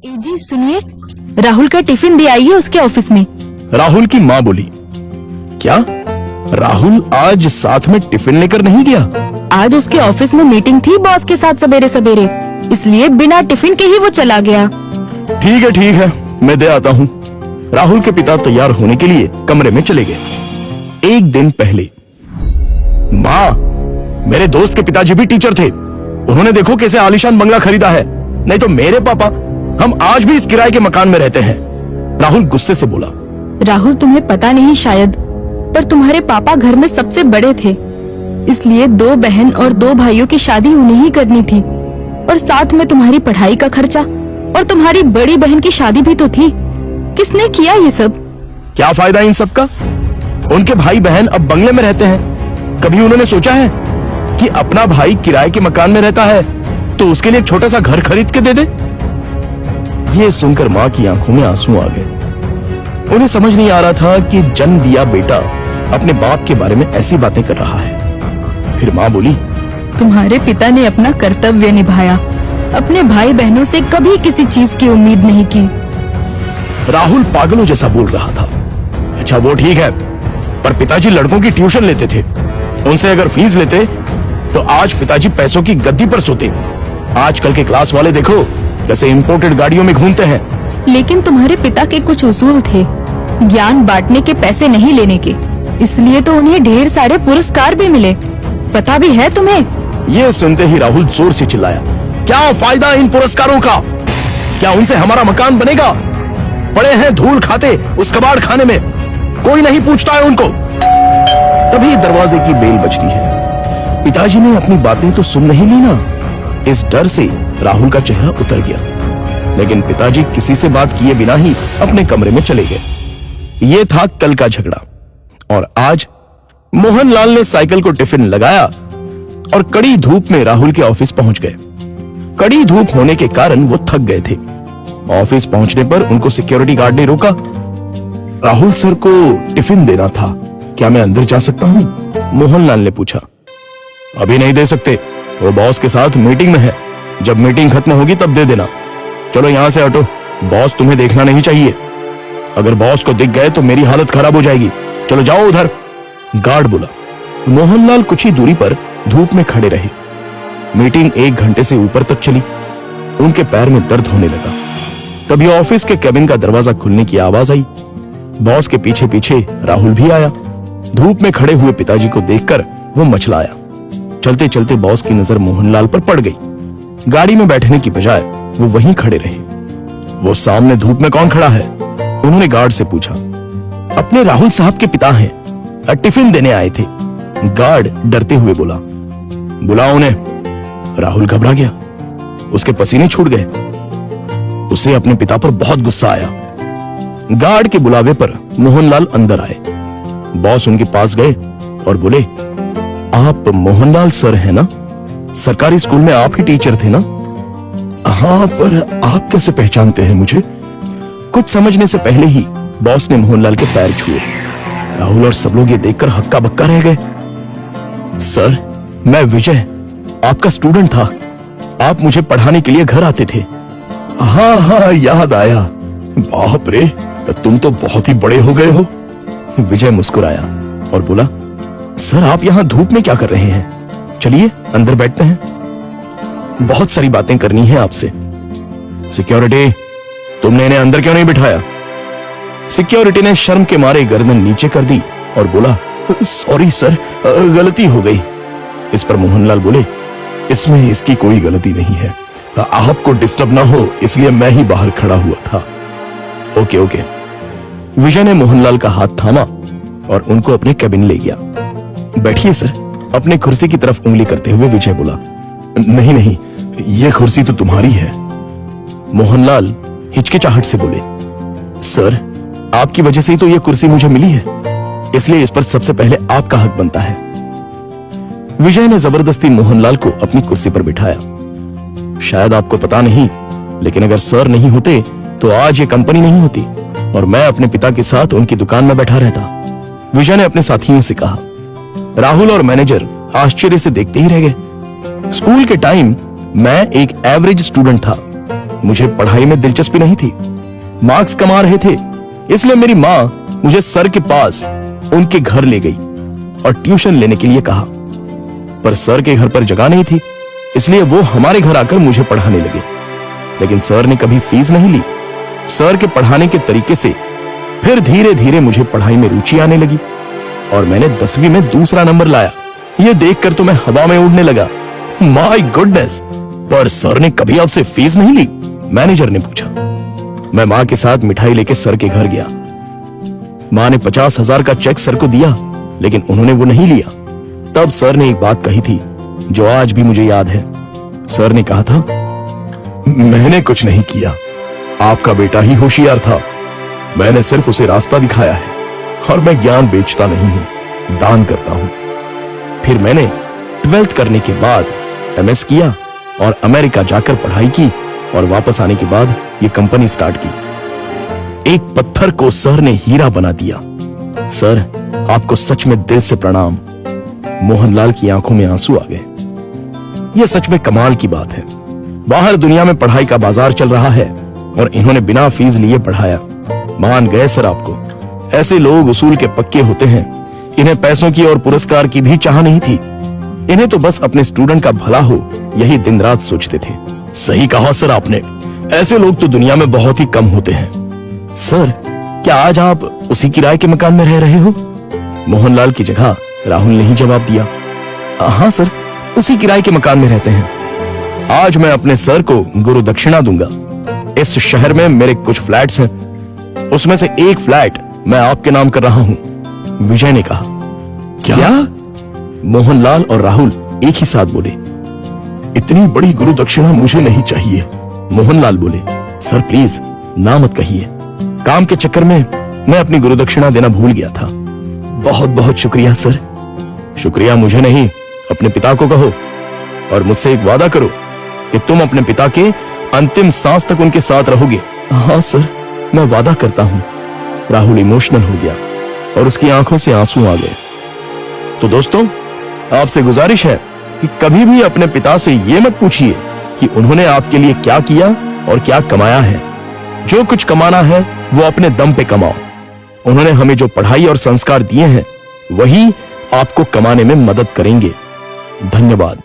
जी सुनिए, राहुल का टिफिन दे आइए उसके ऑफिस में। राहुल की माँ बोली, क्या राहुल आज साथ में टिफिन लेकर नहीं गया? आज उसके ऑफिस में मीटिंग थी बॉस के साथ सवेरे सवेरे, इसलिए बिना टिफिन के ही वो चला गया। ठीक है, मैं दे आता हूँ। राहुल के पिता तैयार होने के लिए कमरे में चले गए। एक दिन पहले, माँ, मेरे दोस्त के पिताजी भी टीचर थे। उन्होंने देखो कैसे आलीशान बंगला खरीदा है। नहीं तो मेरे पापा, हम आज भी इस किराए के मकान में रहते हैं। राहुल गुस्से से बोला। राहुल, तुम्हें पता नहीं शायद, पर तुम्हारे पापा घर में सबसे बड़े थे, इसलिए 2 बहन और 2 भाइयों की शादी उन्हें ही करनी थी, और साथ में तुम्हारी पढ़ाई का खर्चा, और तुम्हारी बड़ी बहन की शादी भी तो थी। किसने किया ये सब? क्या फायदा इन सब का? उनके भाई बहन अब बंगले में रहते हैं। कभी उन्होंने सोचा है कि अपना भाई किराए के मकान में रहता है तो उसके लिए एक छोटा सा घर खरीद के दे दे? ये सुनकर माँ की आंखों में आंसू आ गए। उन्हें समझ नहीं आ रहा था कि जन्म दिया बेटा अपने बाप के बारे में ऐसी बातें कर रहा है। फिर माँ बोली, तुम्हारे पिता ने अपना कर्तव्य निभाया, अपने भाई बहनों से कभी किसी चीज की उम्मीद नहीं की। राहुल पागलों जैसा बोल रहा था। अच्छा वो ठीक है, पर पिताजी लड़कों की ट्यूशन लेते थे। उनसे अगर फीस लेते तो आज पिताजी पैसों की गद्दी पर सोते। आजकल के क्लास वाले देखो कैसे इंपोर्टेड गाड़ियों में घूमते हैं। लेकिन तुम्हारे पिता के कुछ उसूल थे, ज्ञान बांटने के, पैसे नहीं लेने के, इसलिए तो उन्हें ढेर सारे पुरस्कार भी मिले। पता भी है तुम्हें? ये सुनते ही राहुल जोर से चिल्लाया, क्या फायदा इन पुरस्कारों का? क्या उनसे हमारा मकान बनेगा? पड़े हैं धूल खाते उस कबाड़ खाने में, कोई नहीं पूछता है उनको। तभी दरवाजे की बेल बजती है। पिताजी ने अपनी बातें तो सुन नहीं ली ना। इस डर से राहुल का चेहरा उतर गया, लेकिन पिताजी किसी से बात किए बिना ही अपने कमरे में चले गए। ये था कल का झगड़ा, और आज मोहनलाल ने साइकिल को टिफिन लगाया और कड़ी धूप में राहुल के ऑफिस पहुंच गए। कड़ी धूप होने के कारण वो थक गए थे। ऑफिस पहुंचने पर उनको सिक्योरिटी गार्ड ने रोका। राहुल सर को टिफिन देना था, क्या मैं अंदर जा सकता हूं? मोहनलाल ने पूछा। अभी नहीं दे सकते, वो बॉस के साथ मीटिंग में है। जब मीटिंग खत्म होगी तब दे देना। चलो यहां से हटो, बॉस तुम्हें देखना नहीं चाहिए। अगर बॉस को दिख गए तो मेरी हालत खराब हो जाएगी। चलो जाओ उधर, गार्ड बोला। मोहनलाल कुछ ही दूरी पर धूप में खड़े रहे। मीटिंग 1 घंटे से ऊपर तक चली। उनके पैर में दर्द होने लगा। तभी ऑफिस के केबिन का दरवाजा खुलने की आवाज आई। बॉस के पीछे पीछे राहुल भी आया। धूप में खड़े हुए पिताजी को देखकर वो मचलाया। चलते चलते बॉस की नजर मोहनलाल पर पड़ गई। गाड़ी में बैठने की बजाय वो वहीं खड़े रहे। वो सामने धूप में कौन खड़ा है? उन्होंने गार्ड से पूछा। अपने राहुल साहब के पिता हैं, टिफिन देने आए थे। गार्ड डरते हुए बोला। बुलाओ उन्हें। राहुल घबरा गया, उसके पसीने छूट गए। उसे अपने पिता पर बहुत गुस्सा आया। गार्ड के बुलावे पर मोहनलाल अंदर आए। बॉस उनके पास गए और बोले, आप मोहनलाल सर हैं ना? सरकारी स्कूल में आप ही टीचर थे ना? हाँ, पर आप कैसे पहचानते हैं मुझे? कुछ समझने से पहले ही बॉस ने मोहनलाल के पैर छुए। राहुल और सब लोग ये देखकर हक्का बक्का रह गए। सर, मैं विजय, आपका स्टूडेंट था। आप मुझे पढ़ाने के लिए घर आते थे। हाँ, याद आया। बाप रे, तुम तो बहुत ही बड़े हो गए हो। विजय मुस्कुराया और बोला, सर आप यहाँ धूप में क्या कर रहे हैं? चलिए अंदर बैठते हैं, बहुत सारी बातें करनी है आपसे। सिक्योरिटी, तुमने इन्हें अंदर क्यों नहीं बिठाया? सिक्योरिटी ने शर्म के मारे गर्दन नीचे कर दी और बोला, सॉरी सर, गलती हो गई। इस पर मोहनलाल बोले, इसमें इसकी कोई गलती नहीं है, आपको डिस्टर्ब ना हो इसलिए मैं ही बाहर खड़ा हुआ था। ओके। विजय ने मोहनलाल का हाथ थामा और उनको अपने केबिन ले गया। बैठिए सर, अपने कुर्सी की तरफ उंगली करते हुए विजय बोला। नहीं, ये कुर्सी तो तुम्हारी है। मोहनलाल हिचकिचाहट से बोले, सर आपकी वजह से ही तो ये कुर्सी मुझे मिली है, इसलिए इस पर सबसे पहले आपका हक बनता है। विजय ने जबरदस्ती मोहनलाल को अपनी कुर्सी पर बिठाया। शायद आपको पता नहीं, लेकिन अगर सर नहीं होते तो आज ये कंपनी नहीं होती और मैं अपने पिता के साथ उनकी दुकान में बैठा रहता। विजय ने अपने साथियों से कहा। राहुल और मैनेजर आश्चर्य से देखते ही रह गए। स्कूल के टाइम मैं एक एवरेज स्टूडेंट था, मुझे पढ़ाई में दिलचस्पी नहीं थी। मार्क्स कमा रहे थे, इसलिए मेरी माँ मुझे सर के पास उनके घर ले गई और ट्यूशन लेने के लिए कहा। पर सर के घर पर जगह नहीं थी, इसलिए वो हमारे घर आकर मुझे पढ़ाने लगे। लेकिन सर ने कभी फीस नहीं ली। सर के पढ़ाने के तरीके से फिर धीरे धीरे मुझे पढ़ाई में रुचि आने लगी और मैंने 10वीं में दूसरा नंबर लाया। ये देखकर तो मैं हवा में उड़ने लगा। My goodness! पर सर ने कभी आपसे फीस नहीं ली? मैनेजर ने पूछा। मैं माँ के साथ मिठाई लेके सर के घर गया। माँ ने 50,000 का चेक सर को दिया, लेकिन उन्होंने वो नहीं लिया। तब सर ने एक बात कही थी जो आज भी मुझे याद है। सर ने कहा था, मैंने कुछ नहीं किया, आपका बेटा ही होशियार था। मैंने सिर्फ उसे रास्ता दिखाया है और मैं ज्ञान बेचता नहीं हूं, दान करता हूं। फिर मैंने 12th करने के बाद MS किया और अमेरिका जाकर पढ़ाई की और वापस आने के बाद ये कंपनी स्टार्ट की। एक पत्थर को सर ने हीरा बना दिया। सर, आपको सच में दिल से प्रणाम। मोहनलाल की आंखों में आंसू आ गए। यह सच में कमाल की बात है। बाहर दुनिया में पढ़ाई का बाजार चल रहा है और इन्होंने बिना फीस लिए पढ़ाया। मान गए सर आपको। ऐसे लोग उसूल के पक्के होते हैं। इन्हें पैसों की और पुरस्कार की भी चाह नहीं थी। इन्हें तो बस अपने स्टूडेंट का भला हो, यही दिन रात सोचते थे। सही कहा सर आपने। ऐसे लोग तो दुनिया में बहुत ही कम होते हैं। सर, क्या आज आप उसी किराए के मकान में रह रहे हो? मोहनलाल की जगह राहुल ने ही जवाब दिया। हाँ सर, उसी किराए के मकान में रहते हैं। आज मैं अपने सर को गुरु दक्षिणा दूंगा। इस शहर में मेरे कुछ फ्लैट्स हैं, उसमें से एक फ्लैट मैं आपके नाम कर रहा हूं। विजय ने कहा। क्या? मोहनलाल और राहुल एक ही साथ बोले। इतनी बड़ी गुरु दक्षिणा मुझे नहीं चाहिए। मोहनलाल बोले, सर प्लीज ना मत कहिए। काम के चक्कर में मैं अपनी गुरु दक्षिणा देना भूल गया था। बहुत बहुत शुक्रिया सर। शुक्रिया मुझे नहीं, अपने पिता को कहो और मुझसे एक वादा करो कि तुम अपने पिता के अंतिम सांस तक उनके साथ रहोगे। हाँ सर, मैं वादा करता हूं। राहुल इमोशनल हो गया और उसकी आंखों से आंसू आ गए। तो दोस्तों, आपसे गुजारिश है कि कभी भी अपने पिता से यह मत पूछिए कि उन्होंने आपके लिए क्या किया और क्या कमाया है। जो कुछ कमाना है वो अपने दम पे कमाओ। उन्होंने हमें जो पढ़ाई और संस्कार दिए हैं वही आपको कमाने में मदद करेंगे। धन्यवाद।